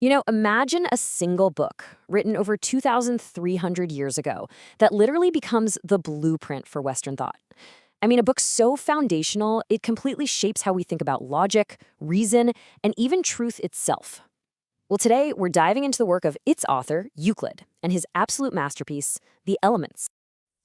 Imagine a single book written over 2,300 years ago that literally becomes the blueprint for Western thought. A book so foundational, it completely shapes how we think about logic, reason, and even truth itself. Well, today we're diving into the work of its author, Euclid, and his absolute masterpiece, The Elements.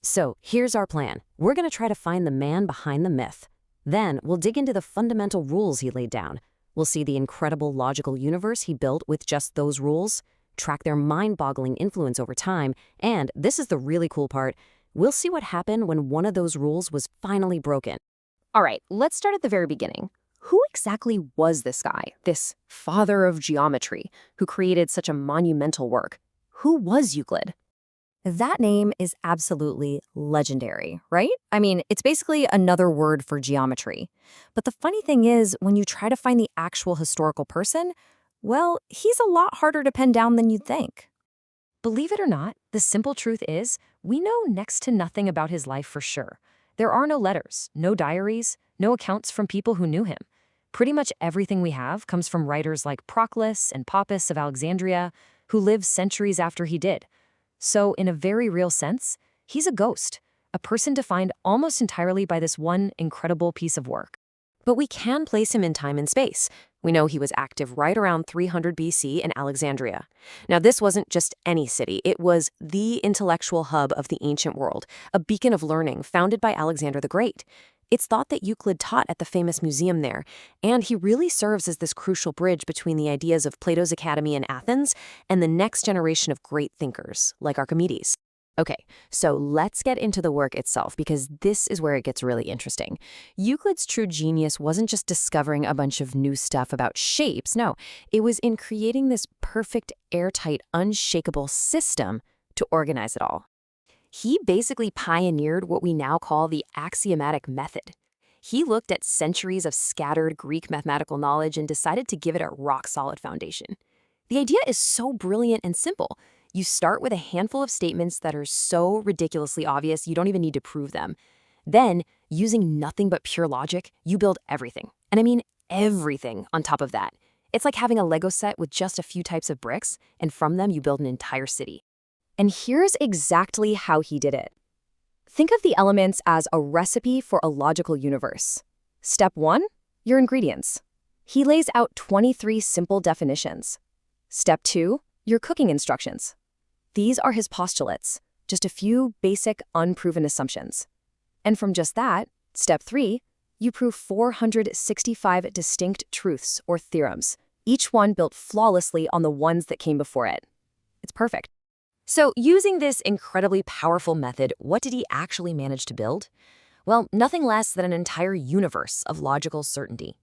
So here's our plan. We're going to try to find the man behind the myth. Then we'll dig into the fundamental rules he laid down. We'll see the incredible logical universe he built with just those rules, track their mind-boggling influence over time, and, this is the really cool part, we'll see what happened when one of those rules was finally broken. All right, let's start at the very beginning. Who exactly was this guy, this father of geometry, who created such a monumental work? Who was Euclid? That name is absolutely legendary, right? It's basically another word for geometry. But the funny thing is, when you try to find the actual historical person, well, he's a lot harder to pin down than you'd think. Believe it or not, the simple truth is, we know next to nothing about his life for sure. There are no letters, no diaries, no accounts from people who knew him. Pretty much everything we have comes from writers like Proclus and Pappus of Alexandria, who lived centuries after he did. So, in a very real sense, he's a ghost, a person defined almost entirely by this one incredible piece of work. But we can place him in time and space. We know he was active right around 300 BC in Alexandria. Now, this wasn't just any city. It was the intellectual hub of the ancient world, a beacon of learning founded by Alexander the Great. It's thought that Euclid taught at the famous museum there, and he really serves as this crucial bridge between the ideas of Plato's Academy in Athens and the next generation of great thinkers, like Archimedes. Okay, so let's get into the work itself, because this is where it gets really interesting. Euclid's true genius wasn't just discovering a bunch of new stuff about shapes, no. It was in creating this perfect, airtight, unshakable system to organize it all. He basically pioneered what we now call the Axiomatic Method. He looked at centuries of scattered Greek mathematical knowledge and decided to give it a rock-solid foundation. The idea is so brilliant and simple. You start with a handful of statements that are so ridiculously obvious you don't even need to prove them. Then, using nothing but pure logic, you build everything. And I mean everything on top of that. It's like having a Lego set with just a few types of bricks, and from them you build an entire city. And here's exactly how he did it. Think of the elements as a recipe for a logical universe. Step 1, your ingredients. He lays out 23 simple definitions. Step 2, your cooking instructions. These are his postulates, just a few basic, unproven assumptions. And from just that, step 3, you prove 465 distinct truths or theorems, each one built flawlessly on the ones that came before it. It's perfect. So, using this incredibly powerful method, what did he actually manage to build? Well, nothing less than an entire universe of logical certainty.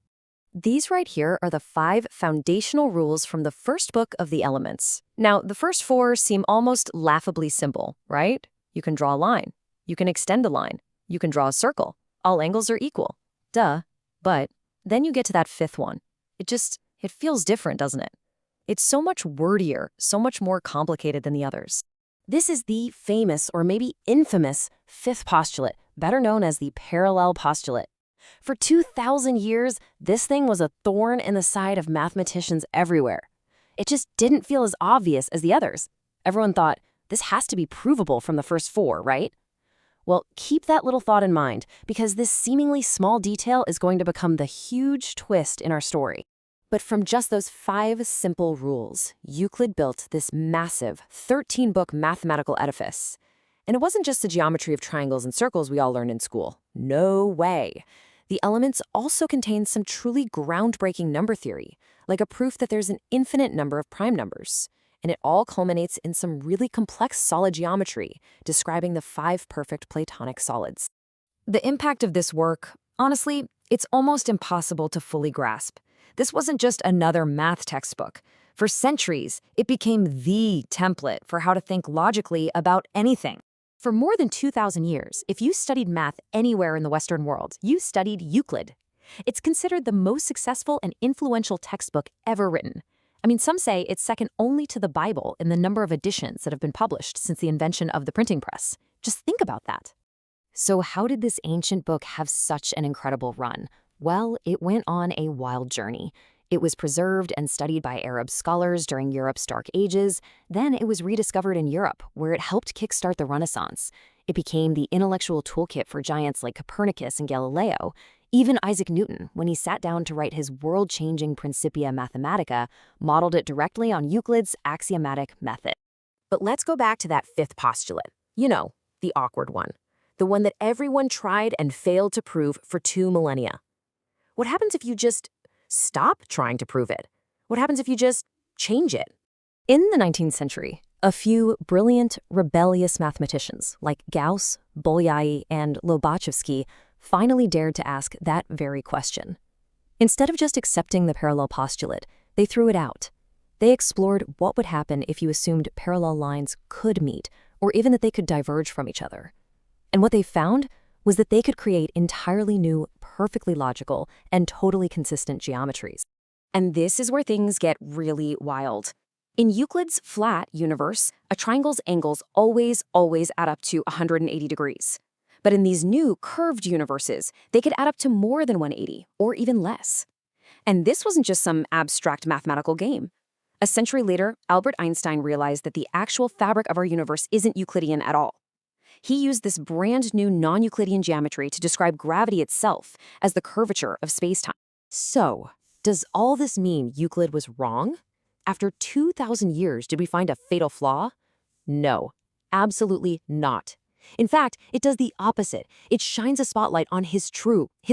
These right here are the 5 foundational rules from the first book of the Elements. Now, the first 4 seem almost laughably simple, right? You can draw a line. You can extend a line. You can draw a circle. All angles are equal. Duh. But then you get to that 5th one. It feels different, doesn't it? It's so much wordier, so much more complicated than the others. This is the famous, or maybe infamous, 5th postulate, better known as the parallel postulate. For 2,000 years, this thing was a thorn in the side of mathematicians everywhere. It just didn't feel as obvious as the others. Everyone thought, this has to be provable from the first 4, right? Well, keep that little thought in mind, because this seemingly small detail is going to become the huge twist in our story. But from just those 5 simple rules, Euclid built this massive 13-book mathematical edifice. And it wasn't just the geometry of triangles and circles we all learned in school. No way. The Elements also contain some truly groundbreaking number theory, like a proof that there's an infinite number of prime numbers. And it all culminates in some really complex solid geometry, describing the 5 perfect Platonic solids. The impact of this work, honestly, it's almost impossible to fully grasp. This wasn't just another math textbook. For centuries, it became the template for how to think logically about anything. For more than 2,000 years, if you studied math anywhere in the Western world, you studied Euclid. It's considered the most successful and influential textbook ever written. Some say it's second only to the Bible in the number of editions that have been published since the invention of the printing press. Just think about that. So how did this ancient book have such an incredible run? Well, it went on a wild journey. It was preserved and studied by Arab scholars during Europe's Dark Ages. Then it was rediscovered in Europe, where it helped kickstart the Renaissance. It became the intellectual toolkit for giants like Copernicus and Galileo. Even Isaac Newton, when he sat down to write his world-changing Principia Mathematica, modeled it directly on Euclid's Axiomatic Method. But let's go back to that fifth postulate. You know, the awkward one. The one that everyone tried and failed to prove for 2 millennia. What happens if you just stop trying to prove it? What happens if you just change it? In the 19th century, a few brilliant, rebellious mathematicians like Gauss, Bolyai, and Lobachevsky finally dared to ask that very question. Instead of just accepting the parallel postulate, they threw it out. They explored what would happen if you assumed parallel lines could meet, or even that they could diverge from each other. And what they found was that they could create entirely new, perfectly logical, and totally consistent geometries. And this is where things get really wild. In Euclid's flat universe, a triangle's angles always add up to 180 degrees. But in these new curved universes, they could add up to more than 180, or even less. And this wasn't just some abstract mathematical game. A century later, Albert Einstein realized that the actual fabric of our universe isn't Euclidean at all. He used this brand new non-Euclidean geometry to describe gravity itself as the curvature of spacetime. So, does all this mean Euclid was wrong? After 2,000 years, did we find a fatal flaw? No, absolutely not. In fact, it does the opposite. It shines a spotlight on his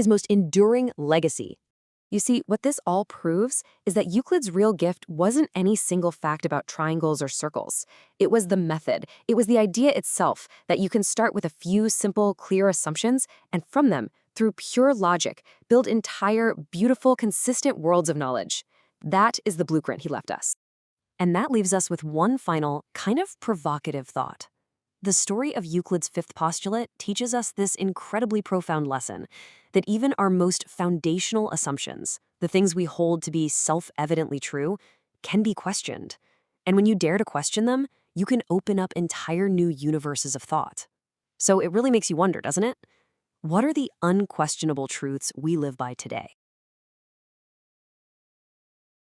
most enduring legacy. You see, what this all proves is that Euclid's real gift wasn't any single fact about triangles or circles. It was the method. It was the idea itself that you can start with a few simple, clear assumptions, and from them, through pure logic, build entire, beautiful, consistent worlds of knowledge. That is the blueprint he left us. And that leaves us with one final, kind of provocative thought. The story of Euclid's fifth postulate teaches us this incredibly profound lesson, that even our most foundational assumptions, the things we hold to be self-evidently true, can be questioned. And when you dare to question them, you can open up entire new universes of thought. So it really makes you wonder, doesn't it? What are the unquestionable truths we live by today?